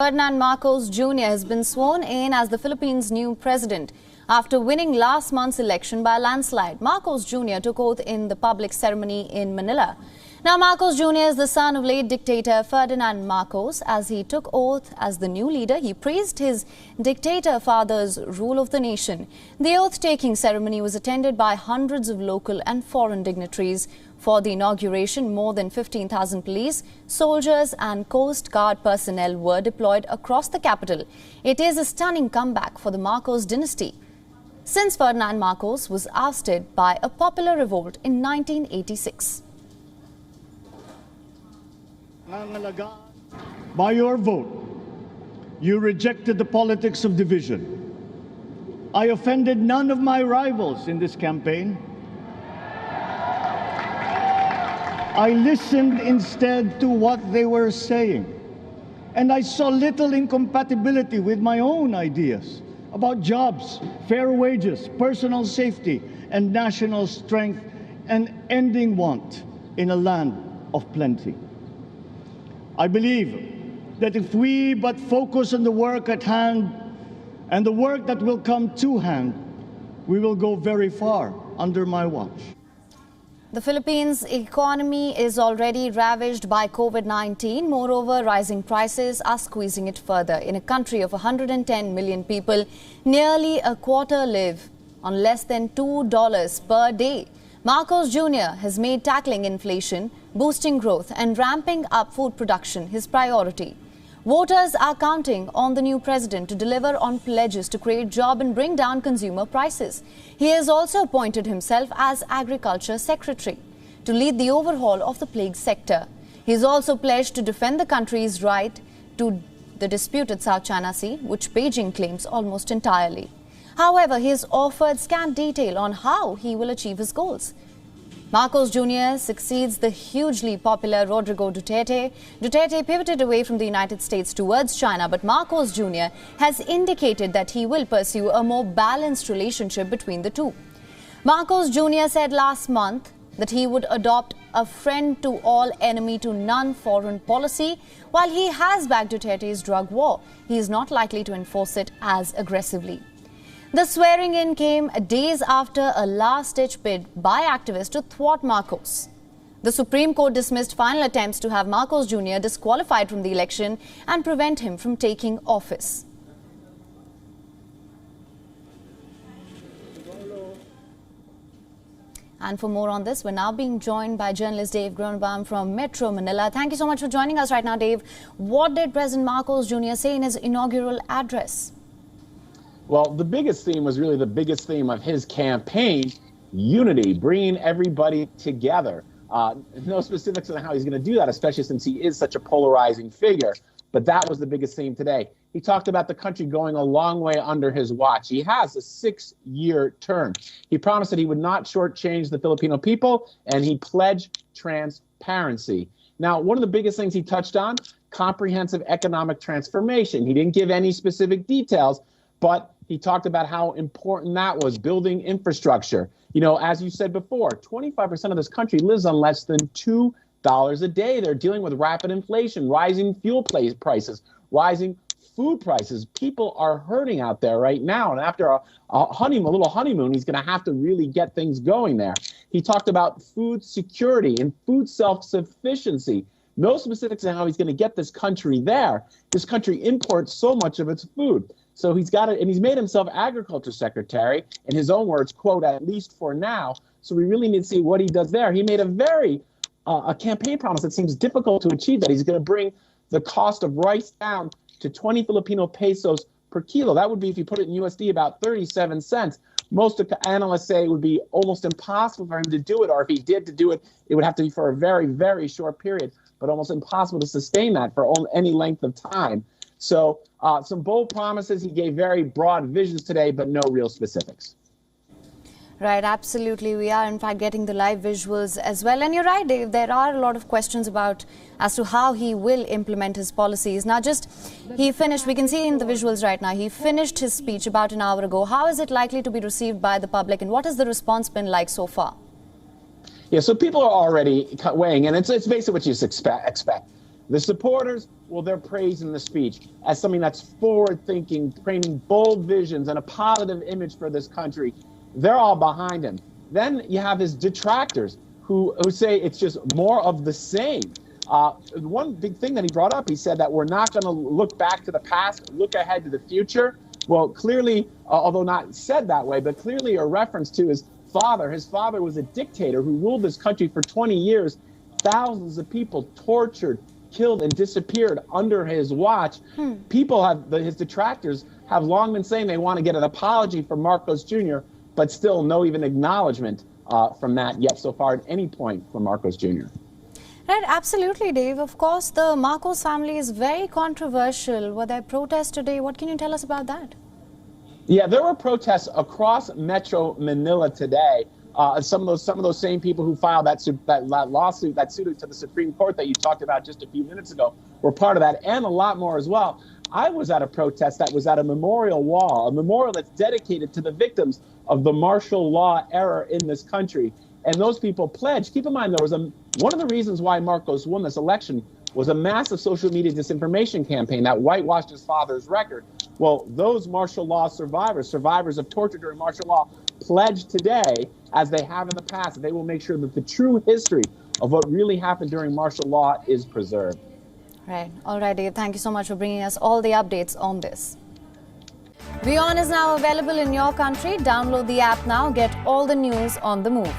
Ferdinand Marcos Jr. has been sworn in as the Philippines' new president. After winning last month's election by a landslide, Marcos Jr. took oath in the public ceremony in Manila. Now, Marcos Jr. is the son of late dictator Ferdinand Marcos. As he took oath as the new leader, he praised his dictator father's rule of the nation. The oath-taking ceremony was attended by hundreds of local and foreign dignitaries. For the inauguration, more than 15,000 police, soldiers and Coast Guard personnel were deployed across the capital. It is a stunning comeback for the Marcos dynasty, since Ferdinand Marcos was ousted by a popular revolt in 1986. By your vote, you rejected the politics of division. I offended none of my rivals in this campaign. I listened instead to what they were saying, and I saw little incompatibility with my own ideas about jobs, fair wages, personal safety, and national strength, and ending want in a land of plenty. I believe that if we but focus on the work at hand and the work that will come to hand, we will go very far under my watch. The Philippines' economy is already ravaged by COVID-19. Moreover, rising prices are squeezing it further. In a country of 110 million people, nearly a quarter live on less than $2 per day. Marcos Jr. has made tackling inflation, boosting growth and ramping up food production his priority. Voters are counting on the new president to deliver on pledges to create jobs and bring down consumer prices. He has also appointed himself as Agriculture Secretary to lead the overhaul of the plague sector. He has also pledged to defend the country's right to the disputed South China Sea, which Beijing claims almost entirely. However, he has offered scant detail on how he will achieve his goals. Marcos Jr. succeeds the hugely popular Rodrigo Duterte. Duterte pivoted away from the United States towards China, but Marcos Jr. has indicated that he will pursue a more balanced relationship between the two. Marcos Jr. said last month that he would adopt a friend to all, enemy to none foreign policy. While he has backed Duterte's drug war, he is not likely to enforce it as aggressively. The swearing-in came days after a last-ditch bid by activists to thwart Marcos. The Supreme Court dismissed final attempts to have Marcos Jr. disqualified from the election and prevent him from taking office. And for more on this, we're now being joined by journalist Dave Grunbaum from Metro Manila. Thank you so much for joining us right now, Dave. What did President Marcos Jr. say in his inaugural address? Well, the biggest theme was really the biggest theme of his campaign, unity, bringing everybody together. No specifics on how he's going to do that, especially since he is such a polarizing figure. But that was the biggest theme today. He talked about the country going a long way under his watch. He has a 6-year term. He promised that he would not shortchange the Filipino people, and he pledged transparency. Now, one of the biggest things he touched on, comprehensive economic transformation. He didn't give any specific details, but he talked about how important that was, building infrastructure. You know, as you said before, 25% of this country lives on less than $2 a day. They're dealing with rapid inflation, rising fuel prices, rising food prices. People are hurting out there right now. And after a little honeymoon, he's going to have to really get things going there. He talked about food security and food self-sufficiency. No specifics on how he's going to get this country there. This country imports so much of its food. So he's got it, and he's made himself Agriculture Secretary, in his own words, quote, at least for now. So we really need to see what he does there. He made a campaign promise that seems difficult to achieve, that he's going to bring the cost of rice down to 20 Filipino pesos per kilo. That would be, if you put it in USD, about 37 cents. Most of the analysts say it would be almost impossible for him to do it, or if he did to do it, it would have to be for a very, very short period, but almost impossible to sustain that for any length of time. So some bold promises. He gave very broad visions today, but no real specifics. Right, absolutely. We are, in fact, getting the live visuals as well. And you're right, Dave, there are a lot of questions as to how he will implement his policies. Now, he finished, we can see in the visuals right now, he finished his speech about an hour ago. How is it likely to be received by the public, and what has the response been like so far? Yeah, so people are already weighing in. It's basically what you expect. The supporters, well, they're praising the speech as something that's forward-thinking, painting bold visions and a positive image for this country. They're all behind him. Then you have his detractors who say it's just more of the same. One big thing that he brought up, he said that we're not going to look back to the past, look ahead to the future. Well, clearly, although not said that way, but clearly a reference to his father. His father was a dictator who ruled this country for 20 years. Thousands of people tortured, killed, and disappeared under his watch. People his detractors have long been saying they want to get an apology from Marcos Jr., but still no even acknowledgement from that yet so far at any point from Marcos Jr. Right, absolutely, Dave. Of course, the Marcos family is very controversial. Were there protests today? What can you tell us about that? Yeah, there were protests across Metro Manila today. Some of those same people who filed that lawsuit, that suit to the Supreme Court that you talked about just a few minutes ago, were part of that, and a lot more as well. I was at a protest that was at a memorial wall, a memorial that's dedicated to the victims of the martial law era in this country. And those people pledged. Keep in mind, there was one of the reasons why Marcos won this election was a massive social media disinformation campaign that whitewashed his father's record. Well, those martial law survivors of torture during martial law, pledged today, as they have in the past, that they will make sure that the true history of what really happened during martial law is preserved. Right. All right, Dave. Thank you so much for bringing us all the updates on this. WION is now available in your country. Download the app now. Get all the news on the move.